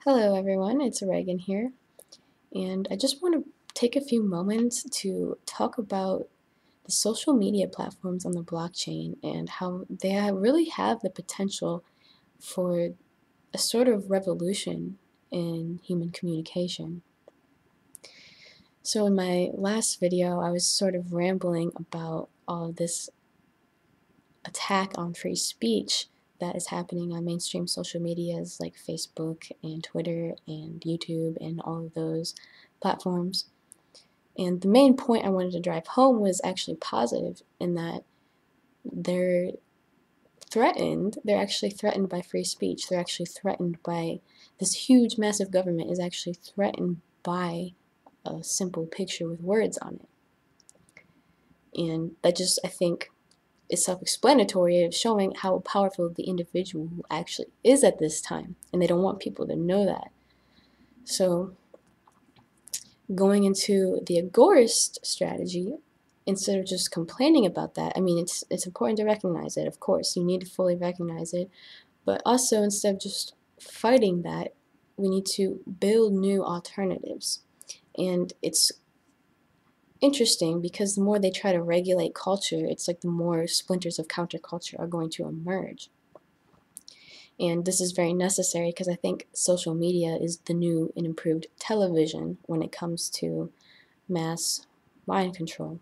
Hello everyone, it's Reagan here, and I just want to take a few moments to talk about the social media platforms on the blockchain and how they really have the potential for a sort of revolution in human communication. So in my last video, I was sort of rambling about all of this attack on free speech that is happening on mainstream social medias like Facebook and Twitter and YouTube and all of those platforms. And the main point I wanted to drive home was actually positive in that they're they're actually threatened by free speech. They're actually threatened by this huge, massive government is actually threatened by a simple picture with words on it. And that just, I think, is self-explanatory of showing how powerful the individual actually is at this time, and they don't want people to know that. So going into the agorist strategy, instead of just complaining about that, I mean, it's important to recognize it, of course, you need to fully recognize it, but also instead of just fighting that, we need to build new alternatives. And it's interesting because the more they try to regulate culture, it's like the more splinters of counterculture are going to emerge. And this is very necessary because I think social media is the new and improved television when it comes to mass mind control.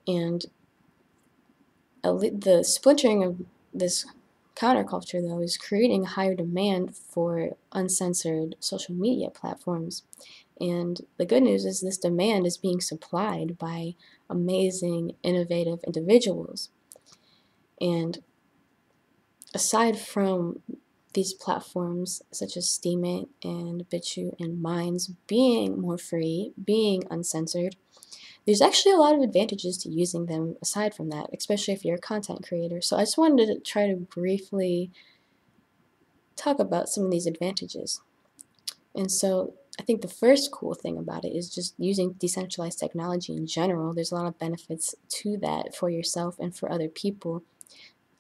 And the splintering of this counterculture, though, is creating a higher demand for uncensored social media platforms. And the good news is this demand is being supplied by amazing, innovative individuals. And aside from these platforms such as Steemit and BitChute and Minds being more free, being uncensored, there's actually a lot of advantages to using them aside from that, especially if you're a content creator. So I just wanted to try to briefly talk about some of these advantages. And so I think the first cool thing about it is just using decentralized technology in general. There's a lot of benefits to that for yourself and for other people.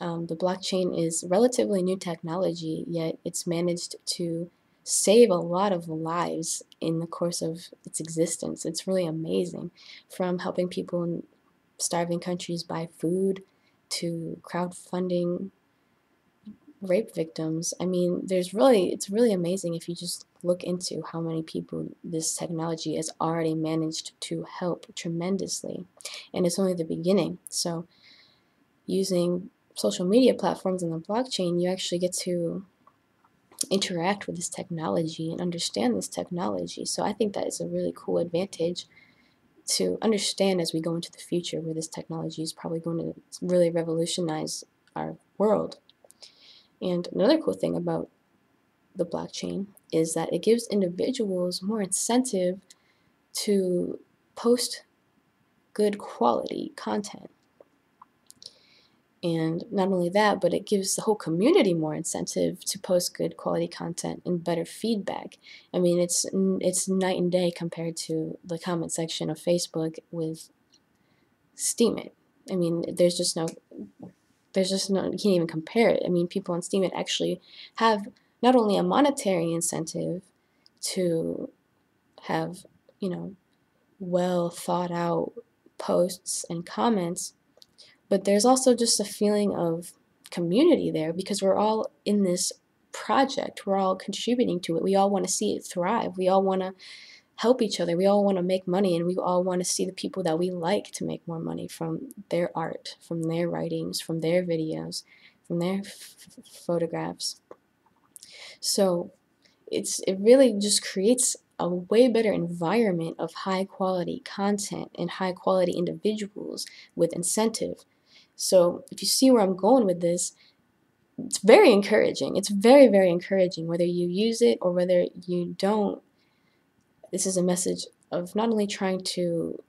The blockchain is relatively new technology, yet it's managed to save a lot of lives in the course of its existence. It's really amazing, from helping people in starving countries buy food to crowdfunding rape victims. I mean, it's really amazing if you just look into how many people this technology has already managed to help tremendously. And it's only the beginning. So using social media platforms and the blockchain, you actually get to interact with this technology and understand this technology. So I think that is a really cool advantage to understand as we go into the future, where this technology is probably going to really revolutionize our world. And another cool thing about the blockchain is that it gives individuals more incentive to post good quality content. And not only that, but it gives the whole community more incentive to post good quality content and better feedback. I mean, it's night and day compared to the comment section of Facebook with Steemit. I mean, you can't even compare it. I mean, people on Steemit actually have not only a monetary incentive to have, well thought out posts and comments, but there's also just a feeling of community there because we're all in this project. We're all contributing to it. We all want to see it thrive. We all want to help each other. We all want to make money, and we all want to see the people that we like to make more money from their art, from their writings, from their videos, from their photographs. So it really just creates a way better environment of high quality content and high quality individuals with incentive. So if you see where I'm going with this, it's very encouraging. It's very, very encouraging. Whether you use it or whether you don't, this is a message of not only trying to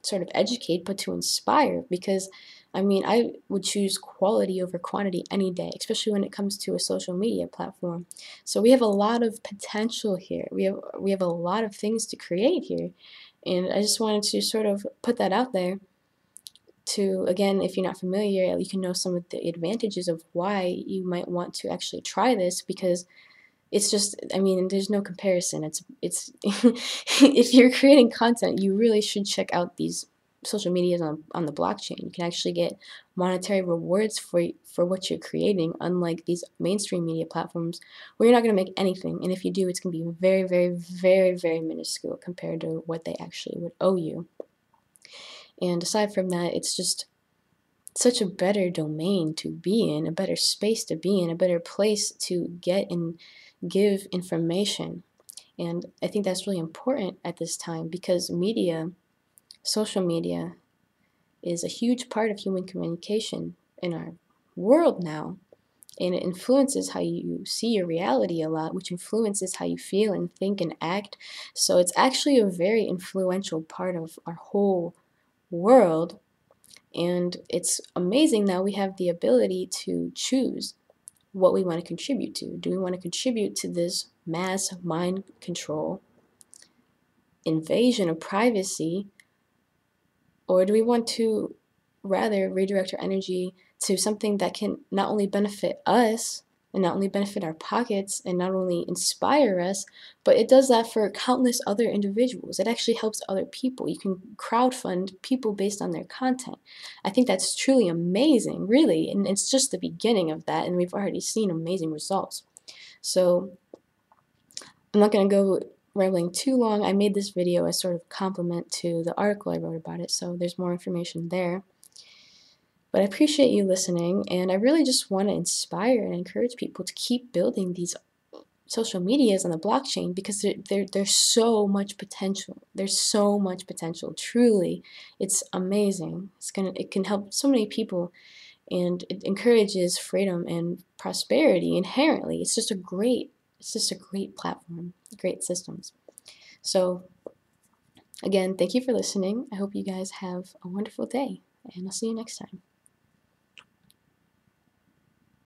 sort of educate, but to inspire. Because, I mean, I would choose quality over quantity any day, especially when it comes to a social media platform. So we have a lot of potential here. We have a lot of things to create here. And I just wanted to sort of put that out there to, again, if you're not familiar, you can know some of the advantages of why you might want to actually try this, because it's just, I mean, there's no comparison. It's if you're creating content, you really should check out these social medias on the blockchain. You can actually get monetary rewards for what you're creating, unlike these mainstream media platforms where you're not going to make anything. And if you do, it's going to be very, very, very, very minuscule compared to what they actually would owe you. And aside from that, it's just such a better domain to be in, a better space to be in, a better place to get and give information. And I think that's really important at this time because media, social media, is a huge part of human communication in our world now. And it influences how you see your reality a lot, which influences how you feel and think and act. So it's actually a very influential part of our whole world. And it's amazing that we have the ability to choose what we want to contribute to. Do we want to contribute to this mass mind control, invasion of privacy, or do we want to rather redirect our energy to something that can not only benefit us and not only benefit our pockets and not only inspire us, but it does that for countless other individuals. It actually helps other people. You can crowdfund people based on their content. I think that's truly amazing, really, and it's just the beginning of that, and we've already seen amazing results. So I'm not going to go rambling too long. I made this video as sort of compliment to the article I wrote about it, so there's more information there. But I appreciate you listening, and I really just want to inspire and encourage people to keep building these social medias on the blockchain because there's so much potential. There's so much potential. Truly, it's amazing. It can help so many people, and it encourages freedom and prosperity inherently. It's just a great platform, great systems. So again, thank you for listening. I hope you guys have a wonderful day, and I'll see you next time.